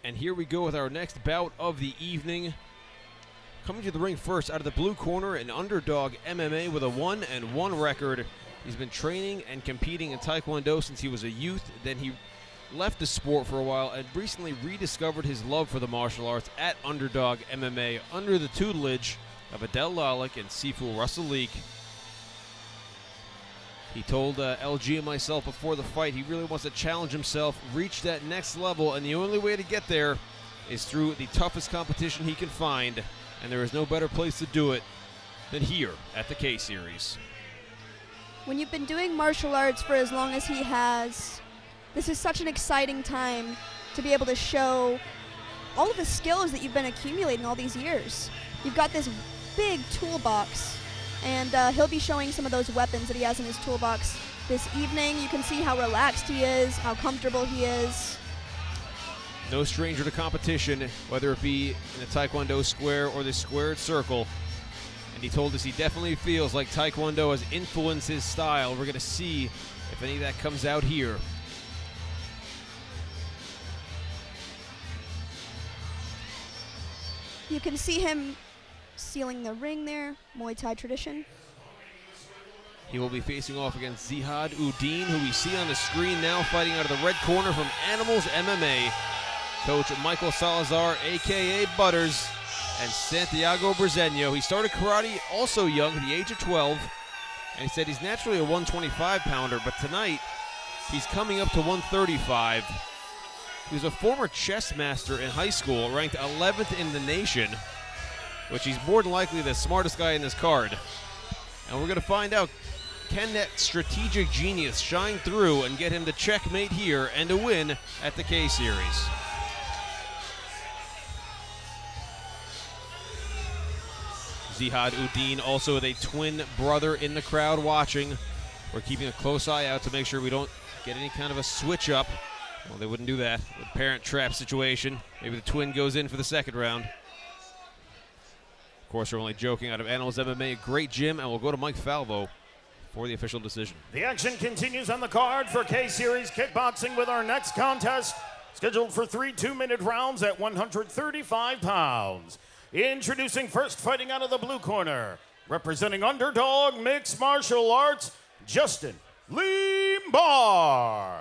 And here we go with our next bout of the evening. Coming to the ring first, out of the blue corner, an Underdog MMA with a 1-1 record. He's been training and competing in Taekwondo since he was a youth. Then he left the sport for a while and recently rediscovered his love for the martial arts at Underdog MMA under the tutelage of Adel Lalick and Sifu Russell-Leek. He told LG and myself before the fight he really wants to challenge himself, reach that next level, and the only way to get there is through the toughest competition he can find, and there is no better place to do it than here at the K-Series. When you've been doing martial arts for as long as he has, this is such an exciting time to be able to show all of the skills that you've been accumulating all these years. You've got this big toolbox, and he'll be showing some of those weapons that he has in his toolbox this evening. You can see how relaxed he is, how comfortable he is. No stranger to competition, whether it be in the Taekwondo square or the squared circle. And he told us he definitely feels like Taekwondo has influenced his style. We're going to see if any of that comes out here. You can see him sealing the ring there, Muay Thai tradition. He will be facing off against Zihad Uddin, who we see on the screen now fighting out of the red corner from Animals MMA. Coach Michael Salazar, a.k.a. Butters, and Santiago Brezeño. He started karate also young, at the age of 12, and he said he's naturally a 125-pounder, but tonight he's coming up to 135. He was a former chess master in high school, ranked 11th in the nation, which he's more than likely the smartest guy in this card. And we're going to find out, can that strategic genius shine through and get him to checkmate here and to win at the K-Series? Zihad Uddin also with a twin brother in the crowd watching. We're keeping a close eye out to make sure we don't get any kind of a switch up. Well, they wouldn't do that. The parent trap situation. Maybe the twin goes in for the second round. Of course, we're only joking. Out of Animals MMA, great gym, and we'll go to Mike Falvo for the official decision. The action continues on the card for K-Series Kickboxing with our next contest, scheduled for 3 2-minute rounds at 135 pounds. Introducing first, fighting out of the blue corner, representing Underdog Mixed Martial Arts, Justin Lee Marr.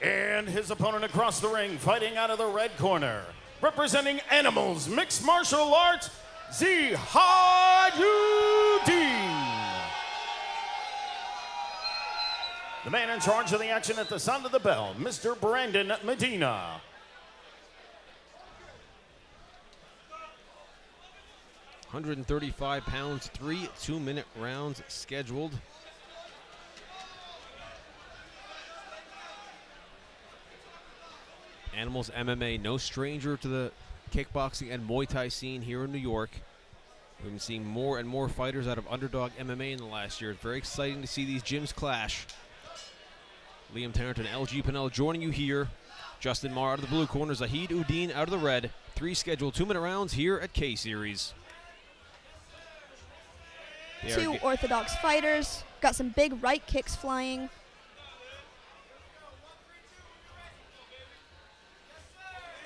And his opponent across the ring, fighting out of the red corner, representing Animals Mixed Martial Arts, Zihad Uddin. The man in charge of the action at the sound of the bell, Mr. Brandon Medina. £135, 3 2-minute rounds scheduled. Animals MMA, no stranger to the kickboxing and Muay Thai scene here in New York. We've been seeing more and more fighters out of Underdog MMA in the last year. It's very exciting to see these gyms clash. Liam Tarrant, LG Pinnell joining you here. Justin Marr out of the blue corner, Zihad Uddin out of the red. 3 scheduled 2-minute rounds here at K-Series. 2 orthodox fighters, got some big right kicks flying.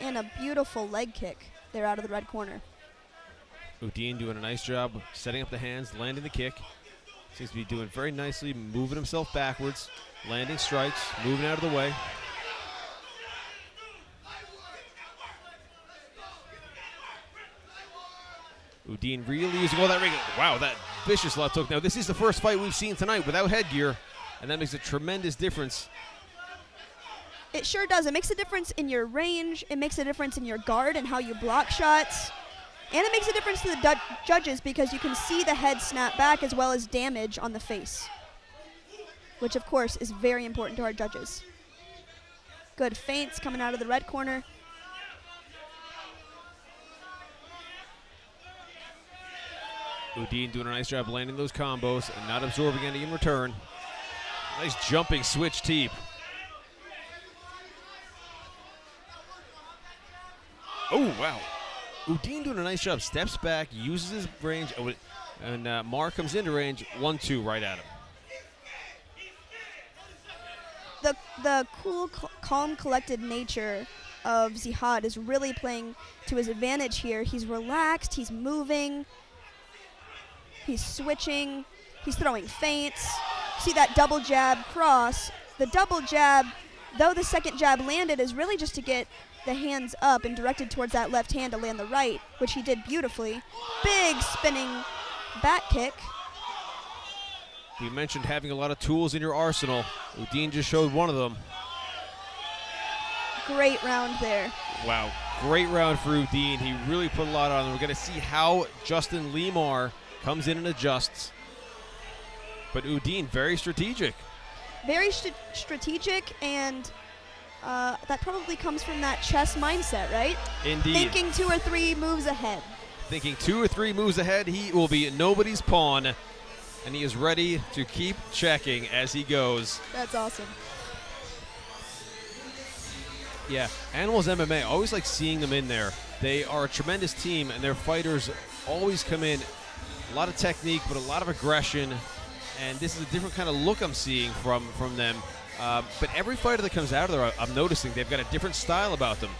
And a beautiful leg kick there out of the red corner. Uddin doing a nice job setting up the hands, landing the kick. Seems to be doing very nicely, moving himself backwards, landing strikes, moving out of the way. Uddin really using all that ring. Wow, that vicious left hook. Now, this is the first fight we've seen tonight without headgear, and that makes a tremendous difference. It sure does. It makes a difference in your range. It makes a difference in your guard and how you block shots. And it makes a difference to the judges because you can see the head snap back as well as damage on the face, which, of course, is very important to our judges. Good feints coming out of the red corner. Uddin doing a nice job landing those combos and not absorbing any in return. Nice jumping switch teep. Oh, wow. Uddin doing a nice job. Steps back, uses his range, and Marr comes into range. 1-2 right at him. the cool, calm, collected nature of Zihad is really playing to his advantage here. He's relaxed, he's moving, he's switching, he's throwing feints. See that double jab cross? The double jab, though the second jab landed, is really just to get the hands up and directed towards that left hand to land the right, which he did beautifully. Big spinning back kick. You mentioned having a lot of tools in your arsenal. Uddin just showed one of them. Great round there. Wow, great round for Uddin. He really put a lot on. We're going to see how Justin Marr comes in and adjusts. But Uddin, very strategic. Very strategic, and that probably comes from that chess mindset, right? Indeed. Thinking 2 or 3 moves ahead. Thinking 2 or 3 moves ahead, he will be nobody's pawn, and he is ready to keep checking as he goes. That's awesome. Yeah, Animals MMA, always like seeing them in there. They are a tremendous team, and their fighters always come in. A lot of technique, but a lot of aggression, and this is a different kind of look I'm seeing from them. But every fighter that comes out of there, I'm noticing they've got a different style about them.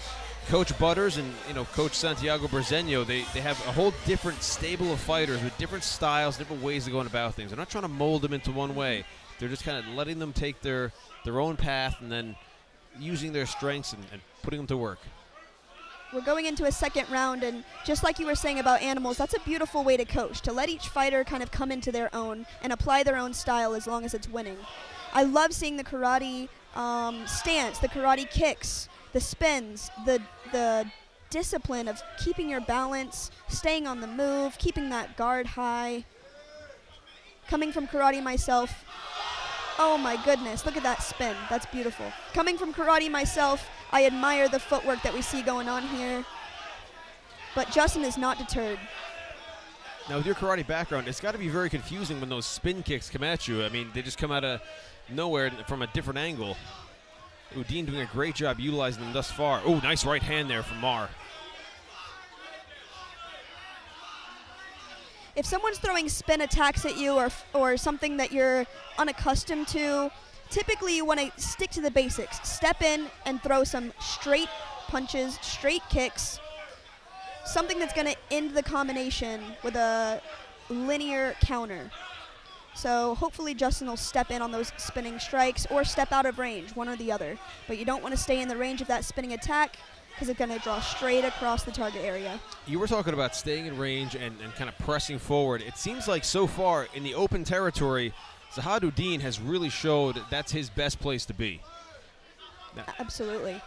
Coach Butters and Coach Santiago Berzeño, they have a whole different stable of fighters with different styles, different ways of going about things. They're not trying to mold them into one way. They're just kind of letting them take their own path and then using their strengths and putting them to work. We're going into a second round, and just like you were saying about Animals, that's a beautiful way to coach, to let each fighter kind of come into their own and apply their own style as long as it's winning. I love seeing the karate stance, the karate kicks, the spins, the discipline of keeping your balance, staying on the move, keeping that guard high. Coming from karate myself, oh my goodness, look at that spin. That's beautiful. Coming from karate myself, I admire the footwork that we see going on here. But Justin is not deterred. Now, with your karate background, it's got to be very confusing when those spin kicks come at you. I mean, they just come out of nowhere from a different angle. Uddin doing a great job utilizing them thus far. Oh, nice right hand there from Marr. If someone's throwing spin attacks at you or something that you're unaccustomed to, typically you want to stick to the basics. Step in and throw some straight punches, straight kicks, something that's going to end the combination with a linear counter. So hopefully Justin will step in on those spinning strikes or step out of range, one or the other. But you don't want to stay in the range of that spinning attack because it's going to draw straight across the target area. You were talking about staying in range and kind of pressing forward. It seems like so far in the open territory, Zihad Uddin has really showed that's his best place to be. Now, absolutely.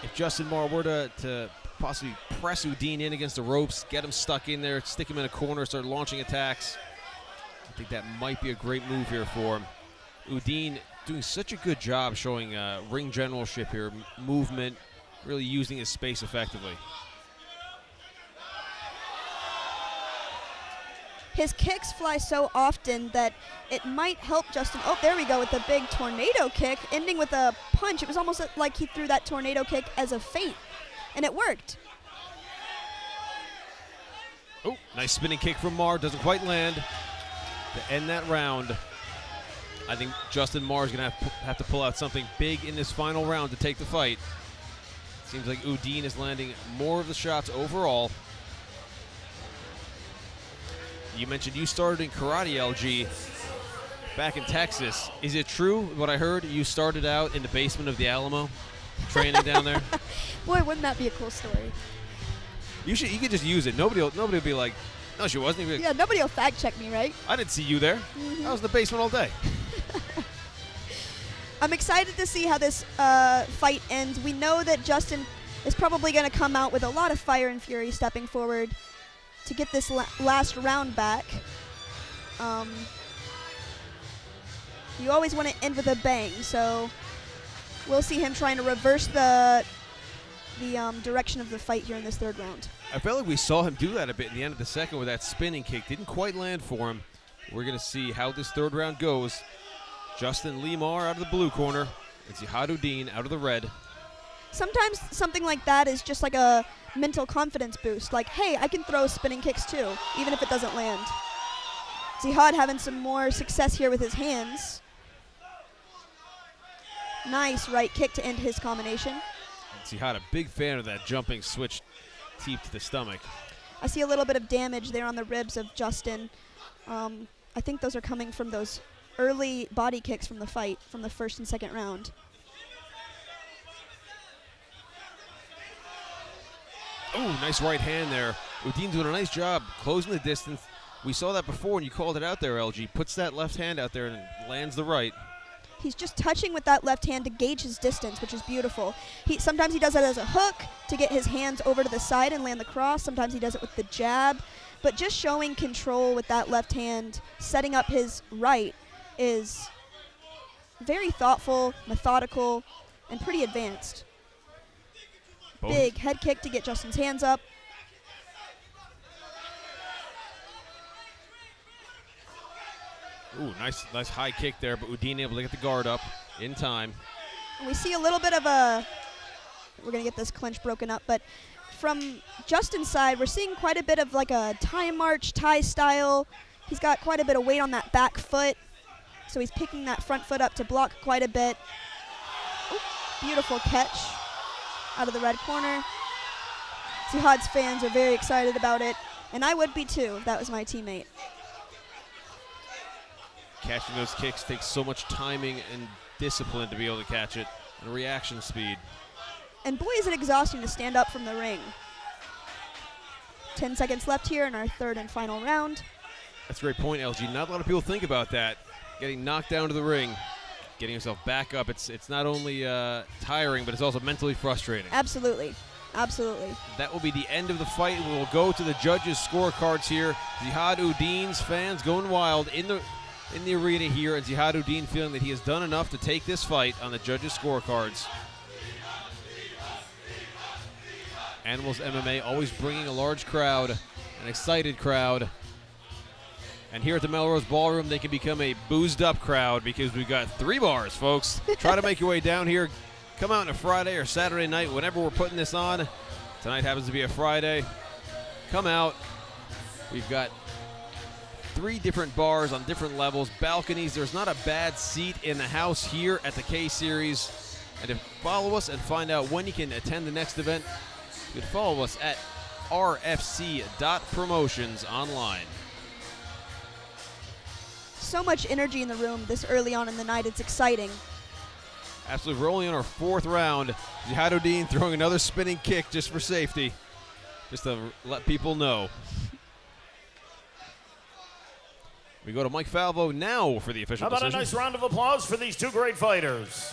If Justin Marr were to possibly press Uddin in against the ropes, get him stuck in there, stick him in a corner, start launching attacks, I think that might be a great move here for him. Uddin doing such a good job showing ring generalship here, movement, really using his space effectively. His kicks fly so often that it might help Justin. Oh, there we go with the big tornado kick, ending with a punch. It was almost like he threw that tornado kick as a feint, and it worked. Oh, nice spinning kick from Marr. Doesn't quite land to end that round. I think Justin Marr is going to have to pull out something big in this final round to take the fight. Seems like Uddin is landing more of the shots overall. You mentioned you started in karate, LG, back in Texas. Is it true what I heard? You started out in the basement of the Alamo, training down there? Boy, wouldn't that be a cool story? You could just use it. Nobody will be like, no, she wasn't. Like, yeah, nobody will fact check me, right? I didn't see you there. I was in the basement all day. I'm excited to see how this fight ends. We know that Justin is probably going to come out with a lot of fire and fury stepping forward to get this last round back. You always want to end with a bang, so we'll see him trying to reverse the direction of the fight here in this third round. I felt like we saw him do that a bit in the end of the second with that spinning kick. Didn't quite land for him. We're going to see how this third round goes. Justin Marr out of the blue corner. And Zihad Uddin out of the red. Sometimes something like that is just like a mental confidence boost. Like, hey, I can throw spinning kicks too, even if it doesn't land. Zihad having some more success here with his hands. Nice right kick to end his combination. Zihad, a big fan of that jumping switch teep to the stomach. I see a little bit of damage there on the ribs of Justin. I think those are coming from those early body kicks from the fight, from the first and second round. Oh, nice right hand there. Uddin doing a nice job closing the distance. We saw that before and you called it out there, LG. Puts that left hand out there and lands the right. He's just touching with that left hand to gauge his distance, which is beautiful. Sometimes he does that as a hook to get his hands over to the side and land the cross. Sometimes he does it with the jab. But just showing control with that left hand, setting up his right, is very thoughtful, methodical, and pretty advanced. Big head kick to get Justin's hands up. Ooh, nice high kick there, but Uddin able to get the guard up in time. And we see a little bit of a, we're going to get this clinch broken up, but from Justin's side, we're seeing quite a bit of like a Thai march, Thai style. He's got quite a bit of weight on that back foot, so he's picking that front foot up to block quite a bit. Ooh, beautiful catch out of the red corner. Zihad's fans are very excited about it, and I would be too if that was my teammate. Catching those kicks takes so much timing and discipline to be able to catch it, and reaction speed. And boy, is it exhausting to stand up from the ring. 10 seconds left here in our third and final round. That's a great point, LG. Not a lot of people think about that. Getting knocked down to the ring, getting yourself back up. It's not only tiring, but it's also mentally frustrating. Absolutely. Absolutely. That will be the end of the fight. We will go to the judges' scorecards here. Zihad Uddin's fans going wild in the arena here, and Zihad Uddin feeling that he has done enough to take this fight on the judges' scorecards. Animals MMA always bringing a large crowd, an excited crowd. And here at the Melrose Ballroom, they can become a boozed-up crowd because we've got 3 bars, folks. Try to make your way down here. Come out on a Friday or Saturday night, whenever we're putting this on. Tonight happens to be a Friday. Come out. We've got 3 different bars on different levels, balconies. There's not a bad seat in the house here at the K-Series. And to follow us and find out when you can attend the next event, you can follow us at rfc.promotions online. So much energy in the room this early on in the night. It's exciting. Absolutely. We're only on our 4th round. Zihad Uddin throwing another spinning kick just for safety, just to let people know. We go to Mike Falvo now for the official decision. How about a nice round of applause for these 2 great fighters?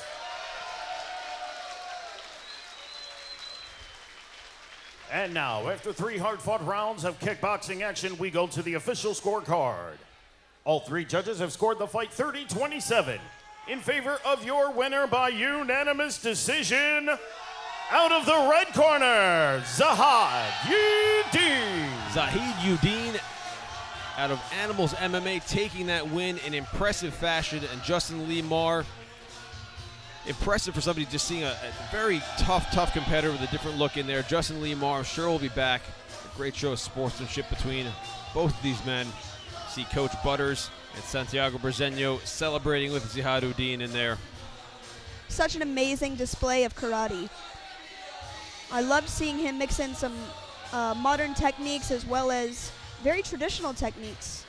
And now, after 3 hard-fought rounds of kickboxing action, we go to the official scorecard. All 3 judges have scored the fight 30-27 in favor of your winner by unanimous decision. Out of the red corner, Zihad Uddin. Zihad Uddin out of Animals MMA taking that win in impressive fashion. And Justin Lee Marr, impressive for somebody just seeing a very tough competitor with a different look in there. Justin Lee Marr, I'm sure will be back. A great show of sportsmanship between both of these men. See Coach Butters and Santiago Brezeño celebrating with Zihad Uddin in there. Such an amazing display of karate. I loved seeing him mix in some modern techniques as well as very traditional techniques.